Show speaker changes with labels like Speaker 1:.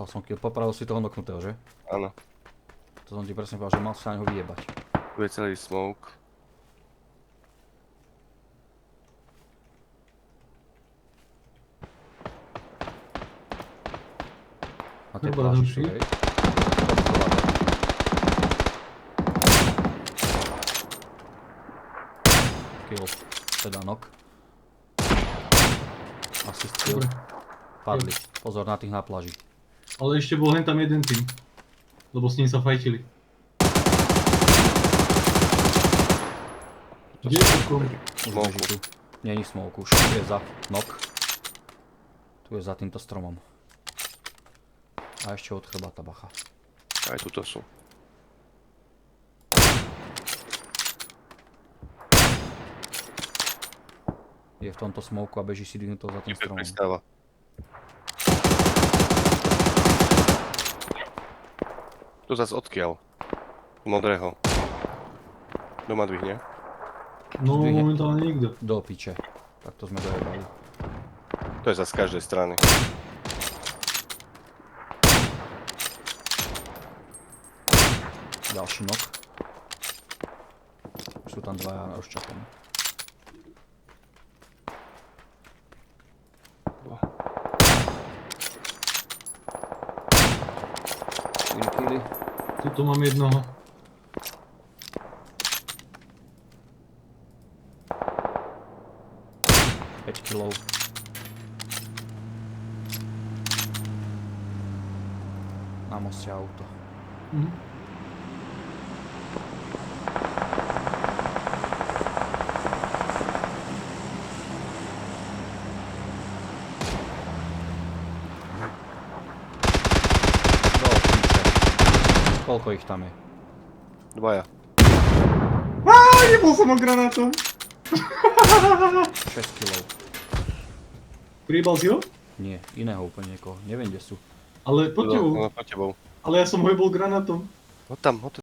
Speaker 1: Dostal som kill, popravil si toho noknutého, že?
Speaker 2: Áno.
Speaker 1: To som ti presne povedal, že mal sa na neho vyjebať.
Speaker 2: Tu je celý smoke.
Speaker 1: Na tie
Speaker 3: Dobre,
Speaker 1: pláži
Speaker 3: dobrý.
Speaker 1: sú, hej. Kill, teda nok. Assist kill.
Speaker 3: Dobre.
Speaker 1: Padli. Pozor na tých na pláži.
Speaker 3: Ale ešte bol hen tam jeden tým. Lebo s ním sa fajtili. Kde je takom?
Speaker 1: Už
Speaker 2: Smoku.
Speaker 1: beží tu. Není smoke už, tu je za nok. Tu je za týmto stromom. A ešte od chrbáta bacha.
Speaker 2: Aj tuto sú.
Speaker 1: Je v tomto smoku a beží si dvihnutou za tým
Speaker 2: Typek
Speaker 1: stromom.
Speaker 2: pristáva. Tu zas odkiaľ? Z modrého. Kto ma dvihne?
Speaker 3: No
Speaker 1: Zdvihne.
Speaker 3: momentálne nikto.
Speaker 1: Do piče. Tak to sme dojebali.
Speaker 2: To je zas z každej strany.
Speaker 1: Ďalší nok. Už sú tam dvaja rozčapaní. Killy.
Speaker 3: Tuto mám jednoho.
Speaker 1: Kilov. Na moste auto.
Speaker 3: Mhm.
Speaker 1: Do piče. Koľko ich tam je?
Speaker 2: Dvaja.
Speaker 3: Jebol som ho granátom.
Speaker 1: 6 kilov.
Speaker 3: Priebal si ho?
Speaker 1: Nie, iného úplne niekoho. Neviem, kde sú.
Speaker 3: Ale pod tebou.
Speaker 2: No, pod tebou.
Speaker 3: Ale ja som ho jebol granátom.
Speaker 2: Hoď tam, hoď